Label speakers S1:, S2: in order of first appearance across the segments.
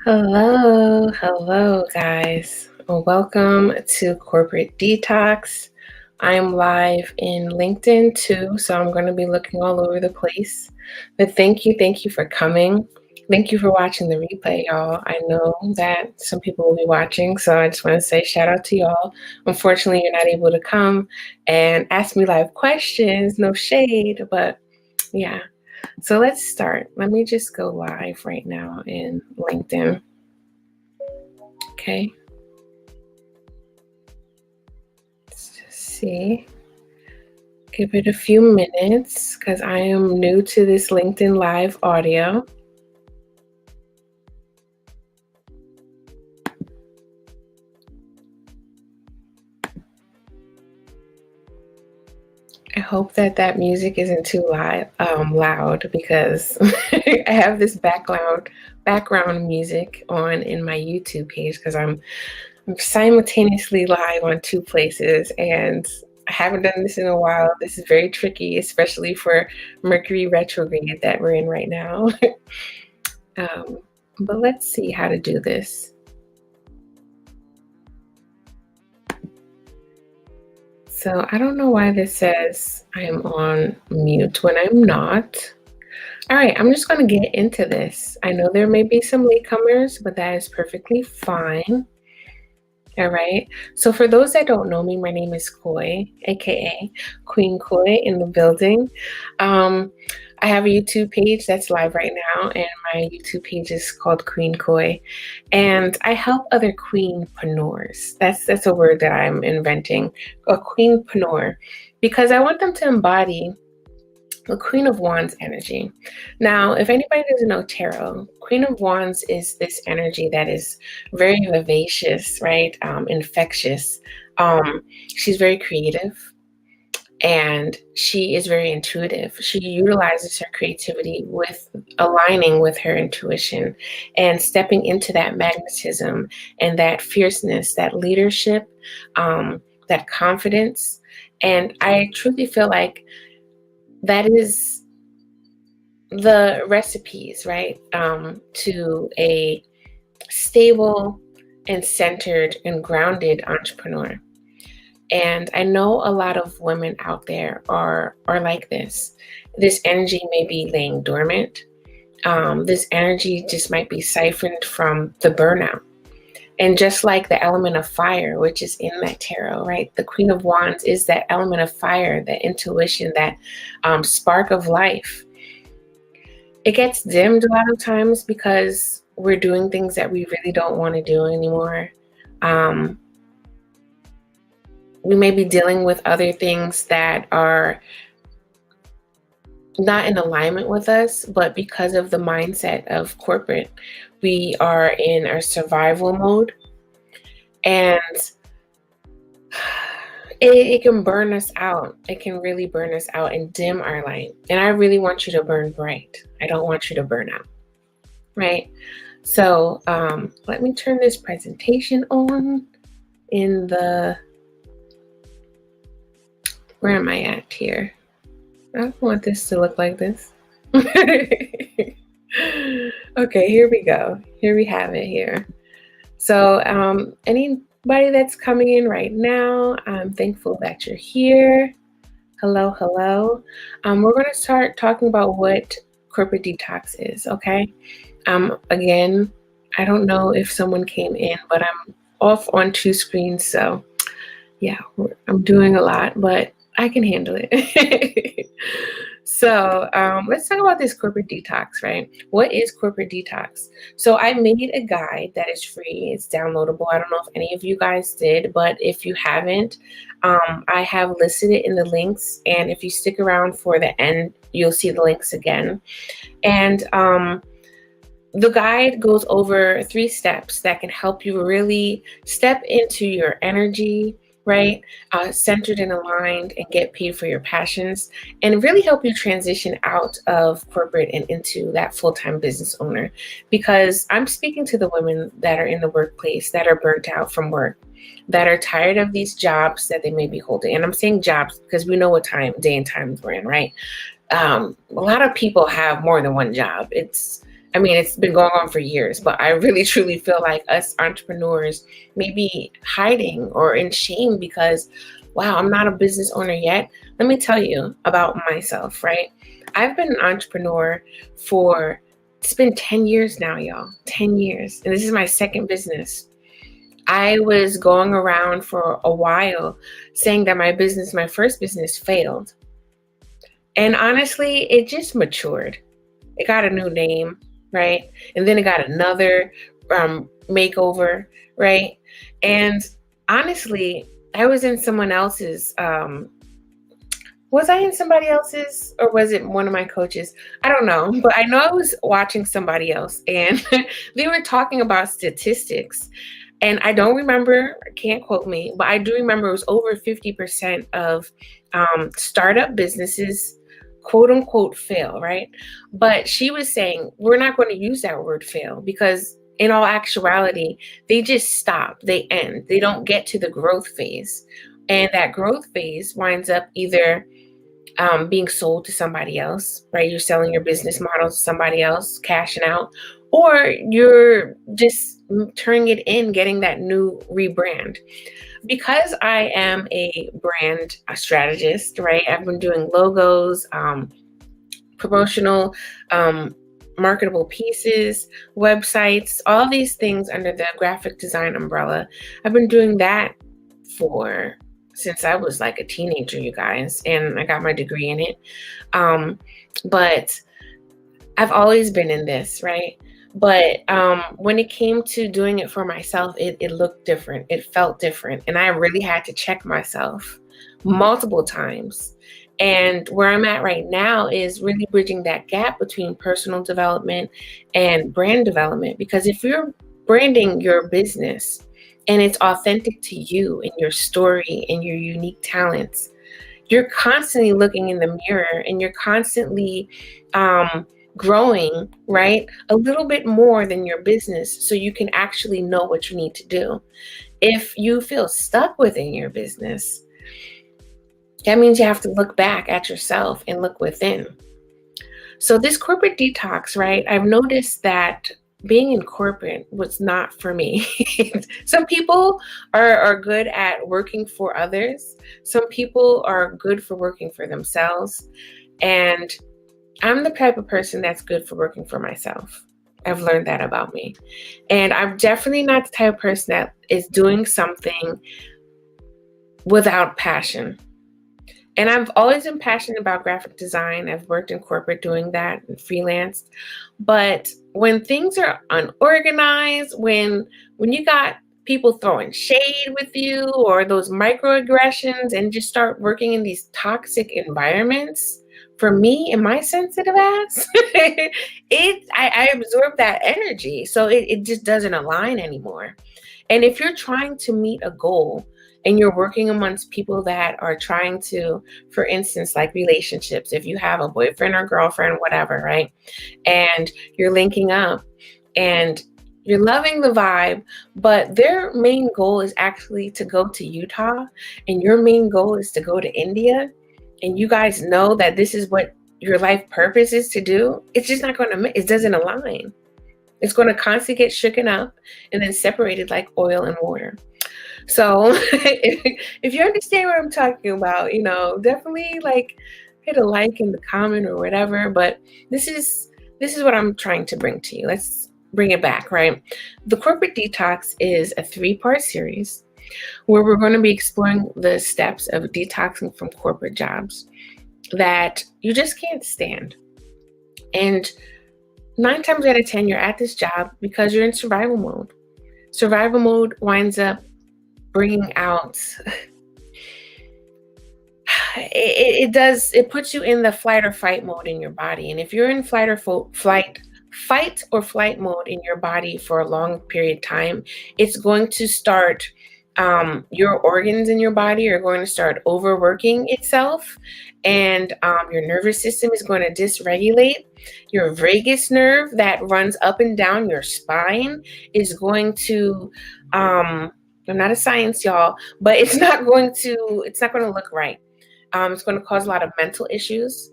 S1: Hello, guys. Welcome to Corporate Detox. I'm live in LinkedIn too, so I'm going to be looking all over the place. But thank you for coming. Thank you for watching the replay, y'all. I know that some people will be watching, so I just want to say shout out to y'all. Unfortunately, you're not able to come and ask me live questions, no shade, but yeah. So let's start. Let me just go live right now in LinkedIn. Okay. Let's just see. Give it a few minutes because I am new to this LinkedIn Live audio. I hope that music isn't too loud because I have this background music on in my YouTube page because I'm simultaneously live on two places, and I haven't done this in a while. This is very tricky, especially for Mercury retrograde that we're in right now. But let's see how to do this. So I don't know why this says I am on mute when I'm not. All right, I'm just going to get into this. I know there may be some latecomers, but that is perfectly fine. All right. So for those that don't know me, my name is Koi, aka Queen Koi in the building. I have a YouTube page that's live right now, and my YouTube page is called Queen Koi, and I help other queenpreneurs. That's a word that I'm inventing, a queenpreneur, because I want them to embody the Queen of Wands energy. Now, if anybody doesn't know tarot, Queen of Wands is this energy that is very vivacious, right? Infectious. She's very creative and she is very intuitive. She utilizes her creativity with aligning with her intuition and stepping into that magnetism and that fierceness, that leadership, that confidence. And I truly feel like that is the recipes, right, to a stable and centered and grounded entrepreneur. And I know a lot of women out there are like this. This energy may be laying dormant. This energy just might be siphoned from the burnout. And just like the element of fire, which is in that tarot, right? The Queen of Wands is that element of fire, that intuition, that spark of life. It gets dimmed a lot of times because we're doing things that we really don't want to do anymore. We may be dealing with other things that are not in alignment with us, but because of the mindset of corporate, we are in our survival mode, and it can burn us out. It can really burn us out and dim our light. And I really want you to burn bright. I don't want you to burn out, right? So let me turn this presentation on in the, where am I at here? I don't want this to look like this. Okay, here we go. Here we have it here. So anybody that's coming in right now, I'm thankful that you're here. Hello. We're going to start talking about what corporate detox is, okay? Again, I don't know if someone came in, but I'm off on two screens, so yeah, I'm doing a lot, but I can handle it. So let's talk about this corporate detox, right? What is corporate detox? So I made a guide that is free. It's downloadable. I don't know if any of you guys did, but if you haven't, I have listed it in the links. And if you stick around for the end, you'll see the links again. And the guide goes over 3 steps that can help you really step into your energy, right? Centered and aligned, and get paid for your passions, and really help you transition out of corporate and into that full-time business owner. Because I'm speaking to the women that are in the workplace, that are burnt out from work, that are tired of these jobs that they may be holding. And I'm saying jobs because we know what day and times we're in, right? A lot of people have more than one job. I mean, it's been going on for years, but I really truly feel like us entrepreneurs may be hiding or in shame because, wow, I'm not a business owner yet. Let me tell you about myself, right? I've been an entrepreneur for, it's been 10 years now, y'all. 10 years. And this is my second business. I was going around for a while saying that my first business failed. And honestly, it just matured. It got a new name, right? And then it got another makeover, right? And honestly, I was in someone else's. Was I in somebody else's, or was it one of my coaches? I don't know, but I know I was watching somebody else, and they were talking about statistics. And I don't remember, can't quote me, but I do remember it was over 50% of startup businesses, quote unquote, fail, right? But she was saying, we're not going to use that word fail because in all actuality, they just stop, they end, they don't get to the growth phase. And that growth phase winds up either being sold to somebody else, right? You're selling your business model to somebody else, cashing out, or you're just turning it in, getting that new rebrand. Because I am a brand strategist, right? I've been doing logos, promotional, marketable pieces, websites, all these things under the graphic design umbrella. I've been doing that for since I was like a teenager, you guys, and I got my degree in it. But I've always been in this, right? But when it came to doing it for myself, it looked different. It felt different. And I really had to check myself multiple times. And where I'm at right now is really bridging that gap between personal development and brand development. Because if you're branding your business and it's authentic to you and your story and your unique talents, you're constantly looking in the mirror and you're constantly growing, right? A little bit more than your business so you can actually know what you need to do. If you feel stuck within your business, that means you have to look back at yourself and look within. So this corporate detox, right? I've noticed that being in corporate was not for me. Some people are good at working for others. Some people are good for working for themselves. And I'm the type of person that's good for working for myself. I've learned that about me. And I'm definitely not the type of person that is doing something without passion. And I've always been passionate about graphic design. I've worked in corporate doing that and freelanced. But when things are unorganized, when you got people throwing shade with you or those microaggressions and just start working in these toxic environments, for me and my sensitive ass, I absorb that energy. So it just doesn't align anymore. And if you're trying to meet a goal and you're working amongst people that are trying to, for instance, like relationships, if you have a boyfriend or girlfriend, whatever, right? And you're linking up and you're loving the vibe, but their main goal is actually to go to Utah and your main goal is to go to India, and you guys know that this is what your life purpose is to do, it's just not going to, it doesn't align. It's going to constantly get shooken up and then separated like oil and water. So if you understand what I'm talking about, definitely like hit a like in the comment or whatever. But this is what I'm trying to bring to you. Let's bring it back, right? The Corporate Detox is a 3-part series where we're going to be exploring the steps of detoxing from corporate jobs that you just can't stand. And 9 times out of 10, you're at this job because you're in survival mode. Survival mode winds up bringing out, it puts you in the flight or fight mode in your body. And if you're in fight or flight mode in your body for a long period of time, it's going to start, your organs in your body are going to start overworking itself, and your nervous system is going to dysregulate. Your vagus nerve that runs up and down your spine is going to, I'm not a science, y'all, but it's not going to look right. It's going to cause a lot of mental issues.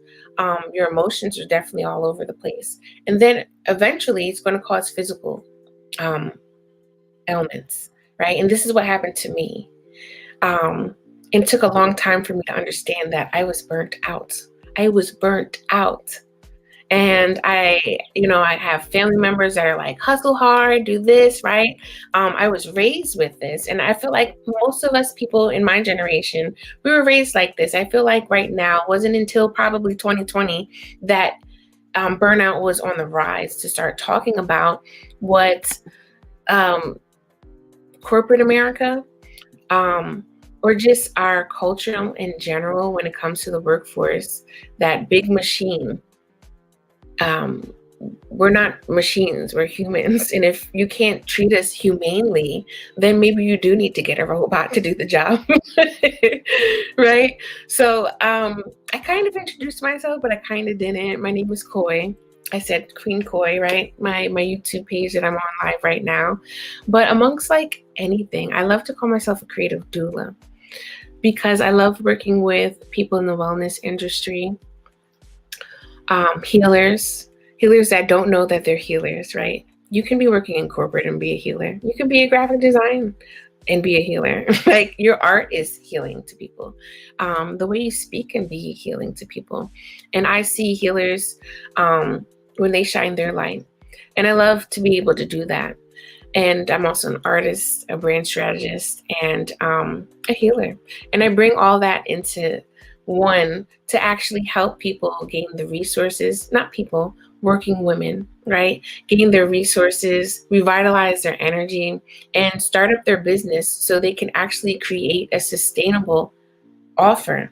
S1: Your emotions are definitely all over the place. And then eventually it's going to cause physical um, ailments, right? And this is what happened to me. Um, it took a long time for me to understand that I was burnt out. I was burnt out. And I have family members that are like, hustle hard, do this, right? I was raised with this. And I feel like most of us people in my generation, we were raised like this. I feel like right now, it wasn't until probably 2020 that burnout was on the rise to start talking about what um, corporate America, um, or just our culture in general when it comes to the workforce, that big machine. um, we're not machines, we're humans. And if you can't treat us humanely, then maybe you do need to get a robot to do the job. Right? So I kind of introduced myself, but I kind of didn't. My name is Koi. I said Queen Koi, right? My YouTube page that I'm on live right now. But amongst like anything, I love to call myself a creative doula because I love working with people in the wellness industry, healers that don't know that they're healers, right? You can be working in corporate and be a healer. You can be a graphic design and be a healer. Like your art is healing to people. The way you speak can be healing to people. And I see healers when they shine their light. And I love to be able to do that. And I'm also an artist, a brand strategist, and a healer. And I bring all that into one to actually help people gain the resources, not people, working women, right? Gain their resources, revitalize their energy, and start up their business so they can actually create a sustainable offer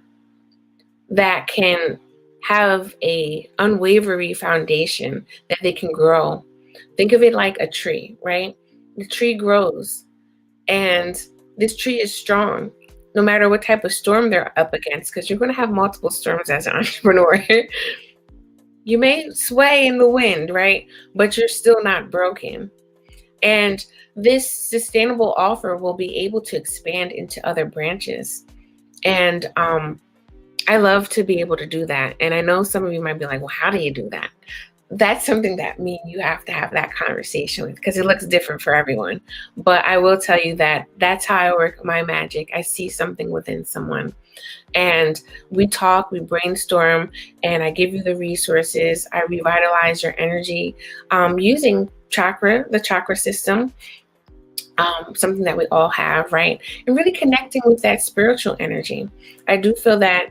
S1: that can have a unwavering foundation that they can grow. Think of it like a tree, right? The tree grows, and this tree is strong no matter what type of storm they're up against, because you're going to have multiple storms as an entrepreneur. You may sway in the wind, right? But you're still not broken. And this sustainable offer will be able to expand into other branches. And I love to be able to do that. And I know some of you might be like, well, how do you do that? That's something that me and you have to have that conversation with, because it looks different for everyone. But I will tell you that that's how I work my magic. I see something within someone, and we talk, we brainstorm, and I give you the resources. I revitalize your energy using the chakra system. Something that we all have, right? And really connecting with that spiritual energy. I do feel that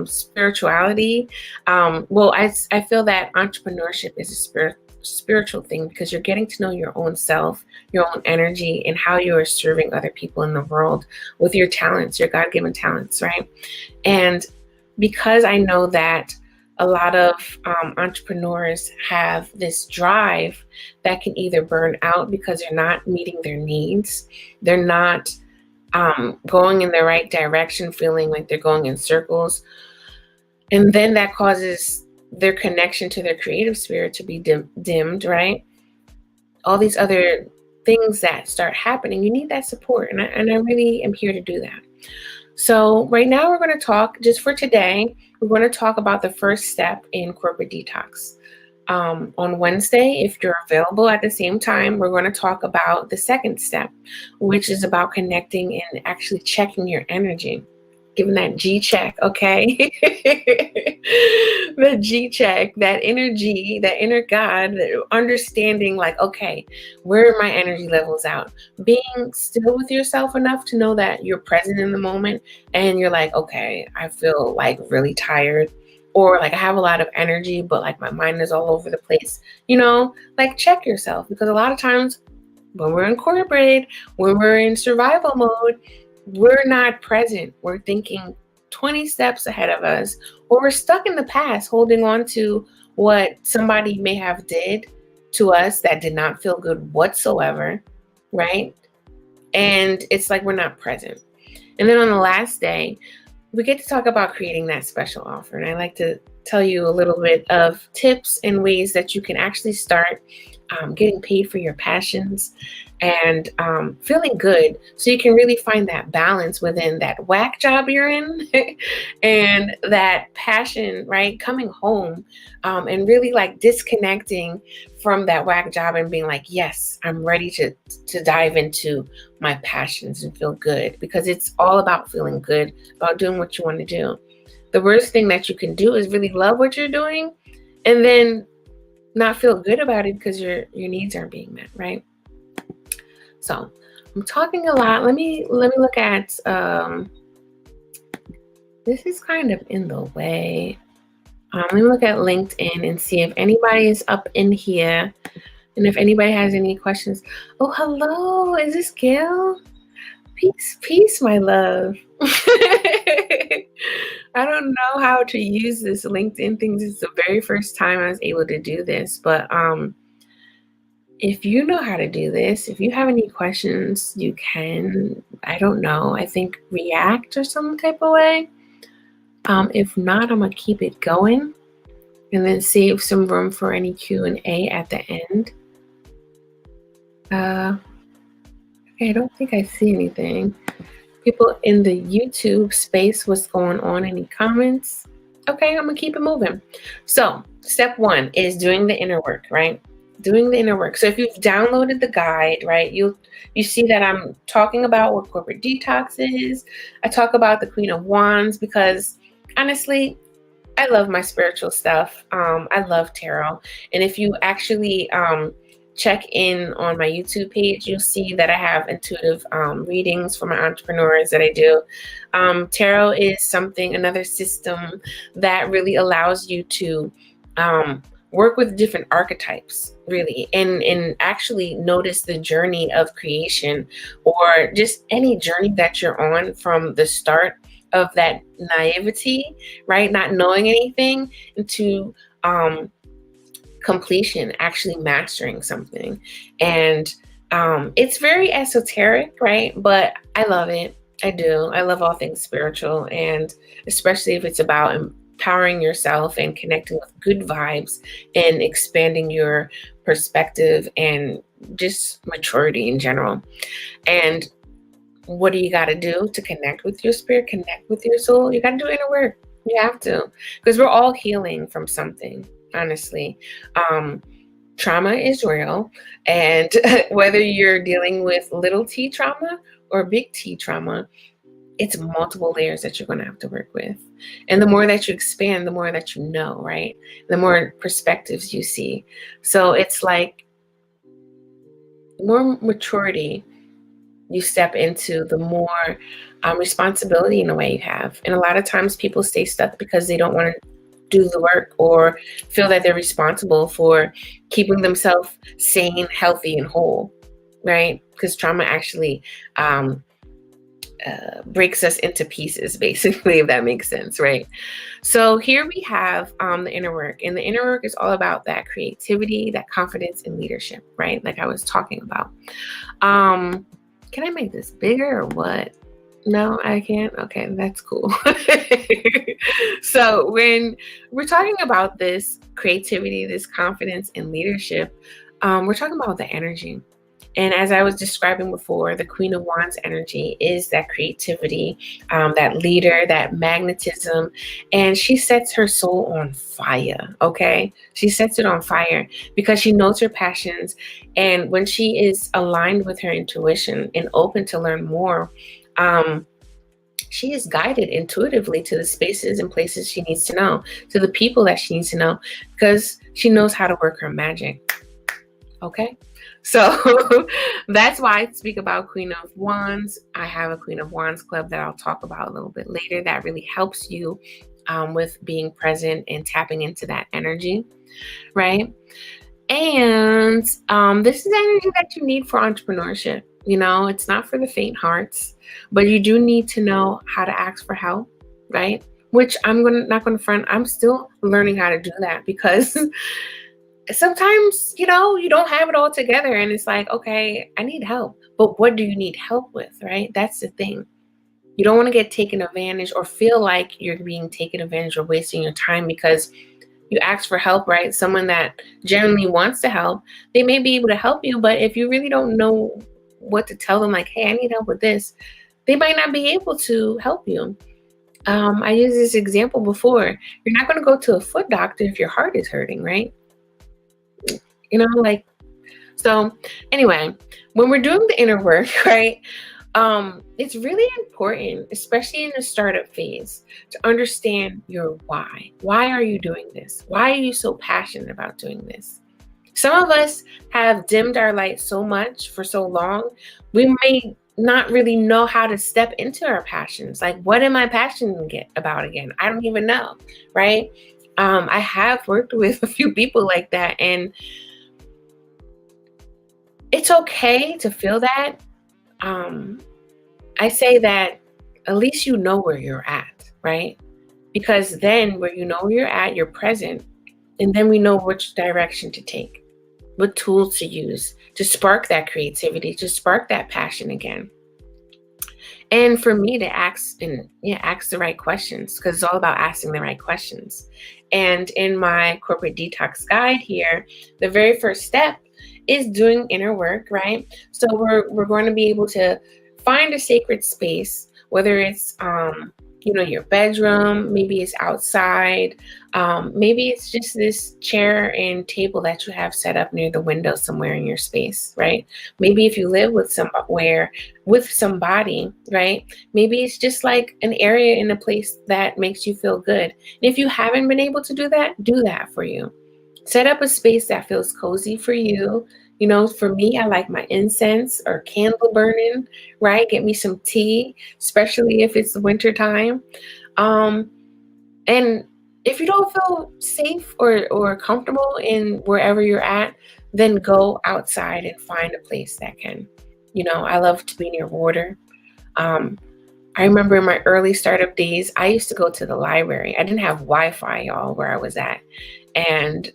S1: spirituality, I feel that entrepreneurship is a spiritual thing, because you're getting to know your own self, your own energy, and how you are serving other people in the world with your talents, your God-given talents, right? And because I know that a lot of entrepreneurs have this drive that can either burn out because they're not meeting their needs, they're not going in the right direction, feeling like they're going in circles. And then that causes their connection to their creative spirit to be dimmed, right? All these other things that start happening, you need that support. And I really am here to do that. So right now we're going to talk, just for today, we're going to talk about the first step in corporate detox. On Wednesday, if you're available at the same time, we're going to talk about the second step, which is about connecting and actually checking your energy. Giving that G check, okay? The G check, that inner G, that inner God, understanding like, okay, where are my energy levels out? Being still with yourself enough to know that you're present in the moment, and you're like, okay, I feel like really tired, or like I have a lot of energy, but like my mind is all over the place. Like check yourself, because a lot of times when we're in corporate, when we're in survival mode, we're not present. We're thinking 20 steps ahead of us, or we're stuck in the past, holding on to what somebody may have did to us that did not feel good whatsoever, right? And it's like we're not present. And then on the last day, we get to talk about creating that special offer. And I like to tell you a little bit of tips and ways that you can actually start getting paid for your passions, and feeling good, so you can really find that balance within that whack job you're in and that passion, right? Coming home, and really like disconnecting from that whack job and being like, yes, I'm ready to dive into my passions and feel good, because it's all about feeling good, about doing what you want to do. The worst thing that you can do is really love what you're doing and then not feel good about it because your needs aren't being met, right? So I'm talking a lot. Let me look at this is kind of in the way. Let me look at LinkedIn and see if anybody is up in here and if anybody has any questions. Oh, hello. Is this Gail? Peace, peace, my love. I don't know how to use this LinkedIn thing. This is the very first time I was able to do this, but if you know how to do this, if you have any questions, you can, I don't know, I think react or some type of way. If not, I'm gonna keep it going and then save some room for any Q&A at the end. Okay, I don't think I see anything. People in the YouTube space, what's going on? Any comments? Okay, I'm gonna keep it moving. So step one is doing the inner work, right? Doing the inner work. So if you've downloaded the guide, right, you see that I'm talking about what corporate detox is. I talk about the Queen of Wands because honestly, I love my spiritual stuff. I love tarot. And if you actually check in on my YouTube page, you'll see that I have intuitive readings for my entrepreneurs that I do. Tarot is another system that really allows you to work with different archetypes, really, and actually notice the journey of creation, or just any journey that you're on from the start of that naivety, right? Not knowing anything, into completion, actually mastering something. And it's very esoteric, right? But I love it. I do. I love all things spiritual, and especially if it's about empowering yourself and connecting with good vibes and expanding your perspective and just maturity in general. And what do you got to do to connect with your spirit, connect with your soul? You got to do inner work. You have to, because we're all healing from something, honestly. Trauma is real. And whether you're dealing with little t trauma or big T trauma, it's multiple layers that you're going to have to work with. And the more that you expand, the more that you know, right? The more perspectives you see. So it's like the more maturity you step into, the more responsibility in a way you have. And a lot of times people stay stuck because they don't want to do the work or feel that they're responsible for keeping themselves sane, healthy, and whole, right? Because trauma actually breaks us into pieces, basically, if that makes sense, right? So here we have the inner work. And the inner work is all about that creativity, that confidence, and leadership, right? Like I was talking about. Can I make this bigger or what? No, I can't. Okay, that's cool. So when we're talking about this creativity, this confidence, and leadership, we're talking about the energy. And as I was describing before, the Queen of Wands energy is that creativity, that leader, that magnetism, and she sets her soul on fire, okay? She sets it on fire because she knows her passions. And when she is aligned with her intuition and open to learn more, she is guided intuitively to the spaces and places she needs to know, to the people that she needs to know, because she knows how to work her magic, okay? So that's why I speak about Queen of Wands. I have a Queen of Wands club that I'll talk about a little bit later that really helps you with being present and tapping into that energy, right? And this is the energy that you need for entrepreneurship. You know, it's not for the faint hearts, but you do need to know how to ask for help, right? Which not going to front. I'm still learning how to do that because sometimes, you know, you don't have it all together and it's like, okay, I need help. But what do you need help with, right? That's the thing. You don't want to get taken advantage or feel like you're being taken advantage or wasting your time because you ask for help, right? Someone that genuinely wants to help, they may be able to help you, but if you really don't know what to tell them, like, hey, I need help with this, they might not be able to help you. I used this example before. You're not going to go to a foot doctor if your heart is hurting, right? Like, so anyway, when we're doing the inner work, right? It's really important, especially in the startup phase, to understand your why. Why are you doing this? Why are you so passionate about doing this? Some of us have dimmed our light so much for so long, we may not really know how to step into our passions. Like, what am I passionate about again? I don't even know, right? I have worked with a few people like that, and it's okay to feel that. I say that at least you know where you're at, right? Because then where you know where you're at, you're present, and then we know which direction to take, what tools to use to spark that creativity, to spark that passion again. And for me to ask the right questions, because it's all about asking the right questions. And in my corporate detox guide here, the very first step is doing inner work, right? So we're going to be able to find a sacred space, whether it's your bedroom, maybe it's outside, maybe it's just this chair and table that you have set up near the window somewhere in your space, right? Maybe if you live with somebody, right? Maybe it's just like an area in a place that makes you feel good. And if you haven't been able to do that for you. Set up a space that feels cozy for you. For me, I like my incense or candle burning, right? Get me some tea, especially if it's the winter time. And if you don't feel safe or comfortable in wherever you're at, then go outside and find a place that can. I love to be near water. I remember in my early startup days, I used to go to the library. I didn't have Wi-Fi, y'all, where I was at. And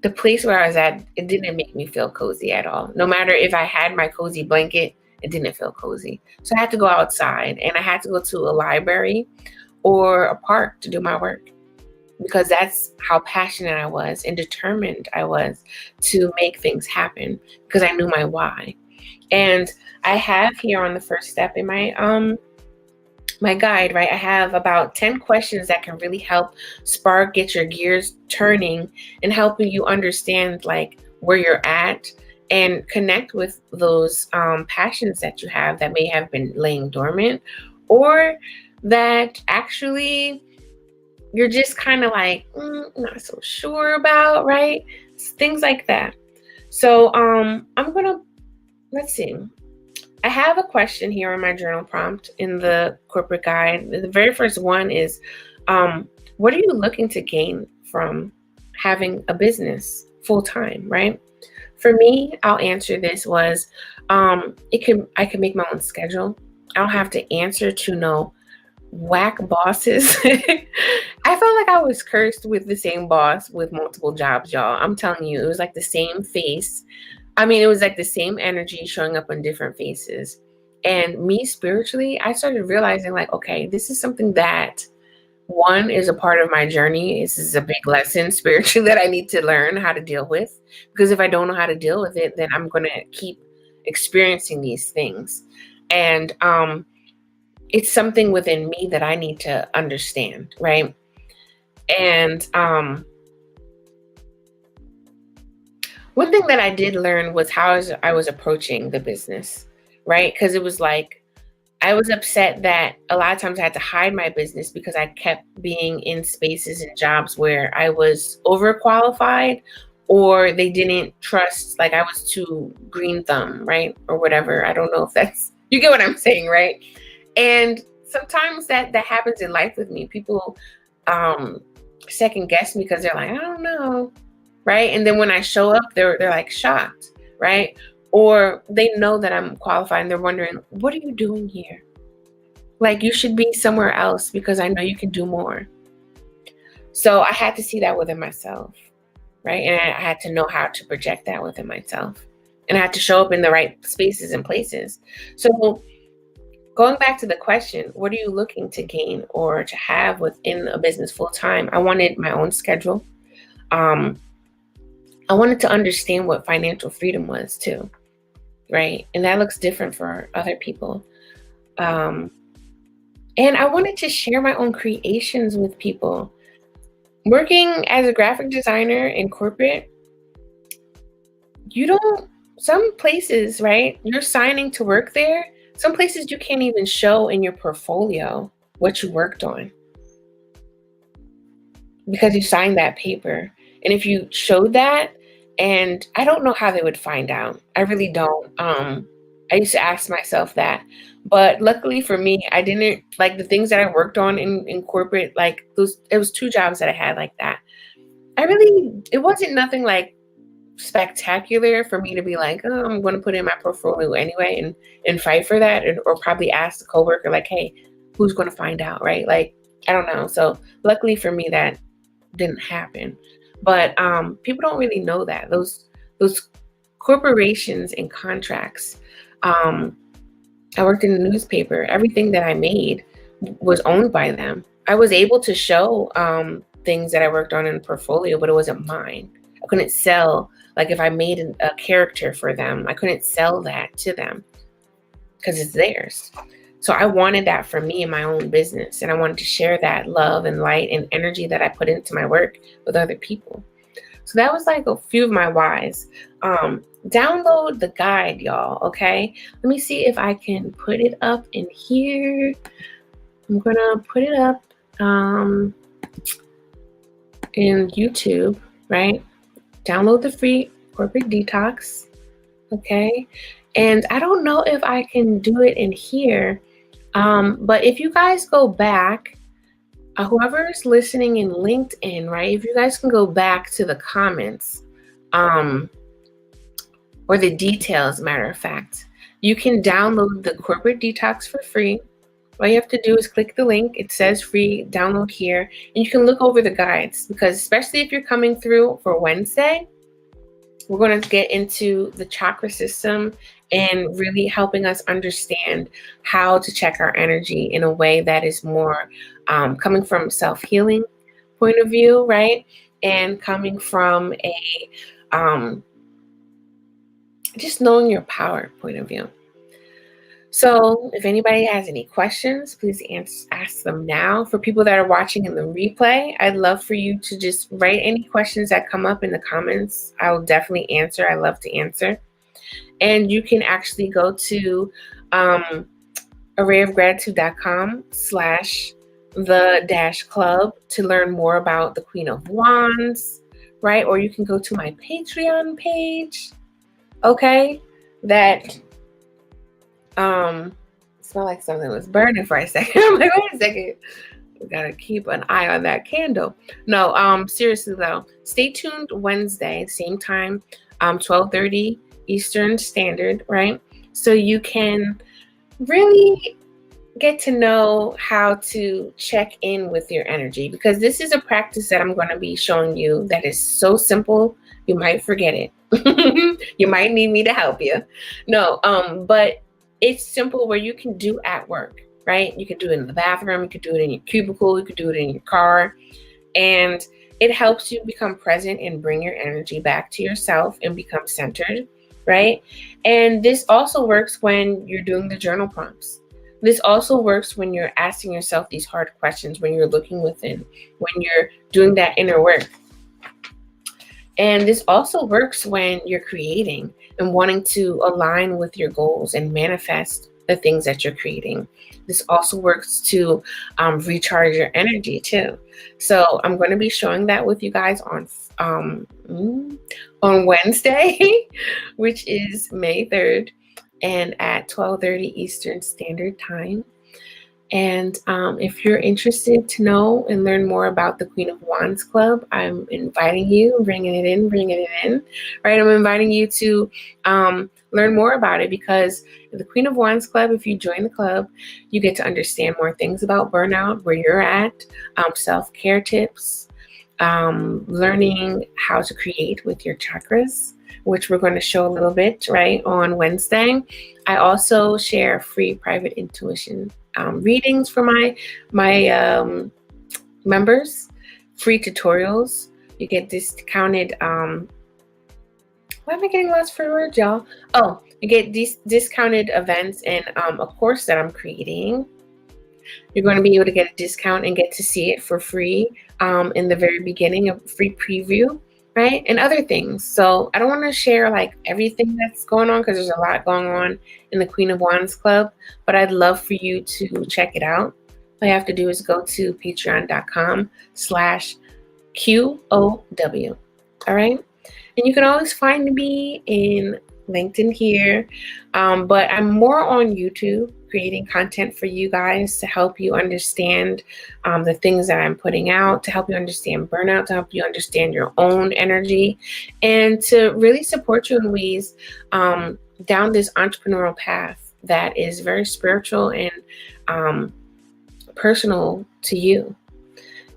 S1: the place where I was at, it didn't make me feel cozy at all. No matter if I had my cozy blanket, it didn't feel cozy. So I had to go outside, and I had to go to a library or a park to do my work, because that's how passionate I was and determined I was to make things happen, because I knew my why. And I have here on the first step in my guide, right? I have about 10 questions that can really help get your gears turning and helping you understand like where you're at and connect with those passions that you have that may have been laying dormant, or that actually you're just kind of like not so sure about, right? Things like that. So let's see. I have a question here in my journal prompt in the corporate guide. The very first one is, what are you looking to gain from having a business full time, right? For me, I'll answer this was, I can make my own schedule. I don't have to answer to no whack bosses. I felt like I was cursed with the same boss with multiple jobs, y'all. I'm telling you, it was like the same face. I mean, it was like the same energy showing up on different faces. And me spiritually, I started realizing like, okay, this is something that one is a part of my journey. This is a big lesson spiritually that I need to learn how to deal with. Because if I don't know how to deal with it, then I'm going to keep experiencing these things. And it's something within me that I need to understand, right? And one thing that I did learn was how I was approaching the business, right? Because it was like, I was upset that a lot of times I had to hide my business because I kept being in spaces and jobs where I was overqualified, or they didn't trust, like I was too green thumb, right? Or whatever. I don't know if you get what I'm saying, right? And sometimes that happens in life with me. People second guess me because they're like, I don't know. Right. And then when I show up, they're like shocked. Right. Or they know that I'm qualified and they're wondering, what are you doing here? Like, you should be somewhere else because I know you can do more. So I had to see that within myself. Right. And I had to know how to project that within myself. And I had to show up in the right spaces and places. So going back to the question, what are you looking to gain or to have within a business full time? I wanted my own schedule. Um, I wanted to understand what financial freedom was too, right? And that looks different for other people. Um, and I wanted to share my own creations with people. Working as a graphic designer in corporate, you don't, some places, right? You're signing to work there. Some places you can't even show in your portfolio what you worked on because you signed that paper. And if you showed that, and I don't know how they would find out. I really don't. I used to ask myself that. But luckily for me, I didn't like the things that I worked on in corporate, like those, it was two jobs that I had like that. It wasn't nothing like spectacular for me to be like, oh, I'm going to put in my portfolio anyway and fight for that, or probably ask the coworker like, hey, who's going to find out, right? Like, I don't know. So luckily for me, that didn't happen. But people don't really know that those corporations and contracts. Um, I worked in the newspaper. Everything that I made was owned by them. I was able to show things that I worked on in the portfolio, but it wasn't mine. I couldn't sell, like if I made a character for them, I couldn't sell that to them because it's theirs. So I wanted that for me in my own business. And I wanted to share that love and light and energy that I put into my work with other people. So that was like a few of my whys. Download the guide, y'all. Okay. Let me see if I can put it up in here. I'm going to put it up in YouTube, right? Download the free Corporate Detox. Okay. And I don't know if I can do it in here. But if you guys go back, whoever's listening in LinkedIn, right? If you guys can go back to the comments, or the details, matter of fact, you can download the Corporate Detox for free. All you have to do is click the link. It says free, download here, and you can look over the guides, because especially if you're coming through for Wednesday, we're going to get into the chakra system and really helping us understand how to check our energy in a way that is more coming from self-healing point of view, right? And coming from a just knowing your power point of view. So if anybody has any questions, please ask them now. For people that are watching in the replay, I'd love for you to just write any questions that come up in the comments. I will definitely answer. I love to answer. And you can actually go to arrayofgratitude.com/the-club to learn more about the Queen of Wands, right? Or you can go to my Patreon page, okay? That smelled like something was burning for a second. I'm like, wait a second. We gotta keep an eye on that candle. No, seriously though, stay tuned Wednesday, same time, 12:30 Eastern Standard, right? So you can really get to know how to check in with your energy, because this is a practice that I'm going to be showing you that is so simple, you might forget it. You might need me to help you. No, but it's simple where you can do at work, right? You can do it in the bathroom, you could do it in your cubicle, you could do it in your car, and it helps you become present and bring your energy back to yourself and become centered, right? And this also works when you're doing the journal prompts. This also works when you're asking yourself these hard questions, when you're looking within, when you're doing that inner work. And this also works when you're creating and wanting to align with your goals and manifest the things that you're creating. This also works to recharge your energy too. So I'm going to be showing that with you guys on Wednesday, which is May 3rd, and at 12:30 Eastern Standard Time. And if you're interested to know and learn more about the Queen of Wands Club, I'm inviting you, bringing it in, right? I'm inviting you to learn more about it, because the Queen of Wands Club, if you join the club, you get to understand more things about burnout, where you're at, self-care tips, learning how to create with your chakras, which we're going to show a little bit, right, on Wednesday. I also share free private intuition readings for my members, free tutorials. You get discounted. Why am I getting lost for words, y'all? Oh, you get these discounted events and a course that I'm creating. You're going to be able to get a discount and get to see it for free in the very beginning, a free preview, right? And other things. So I don't want to share like everything that's going on because there's a lot going on in the Queen of Wands Club, but I'd love for you to check it out. All you have to do is go to patreon.com/QOW. All right. And you can always find me in LinkedIn here, but I'm more on YouTube creating content for you guys to help you understand the things that I'm putting out, to help you understand burnout, to help you understand your own energy, and to really support you in ways down this entrepreneurial path that is very spiritual and personal to you.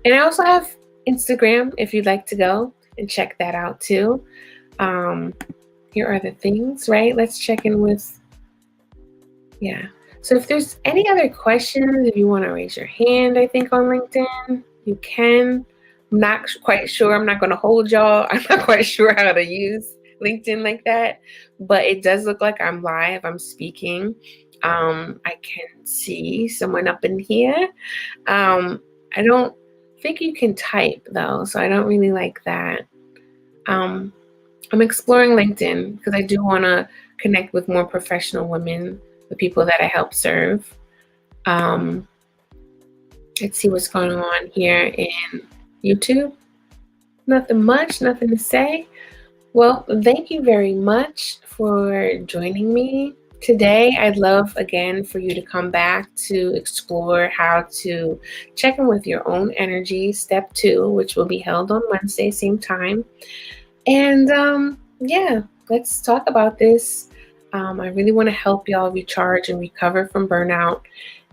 S1: And I also have Instagram if you'd like to go and check that out too. Here are the things, right? Let's check in with, yeah. So if there's any other questions, if you want to raise your hand, I think on LinkedIn, you can. I'm not quite sure. I'm not going to hold y'all. I'm not quite sure how to use LinkedIn like that, but it does look like I'm live. I'm speaking. I can see someone up in here. I don't think you can type though, so I don't really like that. I'm exploring LinkedIn because I do want to connect with more professional women, the people that I help serve. Let's see what's going on here in YouTube. Nothing much, nothing to say. Well, thank you very much for joining me today. I'd love, again, for you to come back to explore how to check in with your own energy, step 2, which will be held on Wednesday, same time. And yeah, let's talk about this. I really want to help y'all recharge and recover from burnout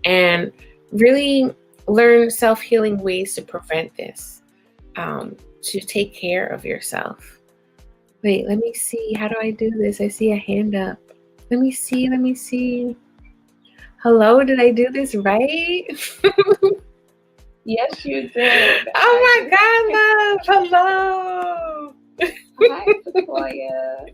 S1: and really learn self-healing ways to prevent this, to take care of yourself. Wait, let me see. How do I do this? I see a hand up. Let me see. Hello, did I do this right?
S2: Yes, you did.
S1: Oh my God, love. Hello.
S2: Hi, Sequoia.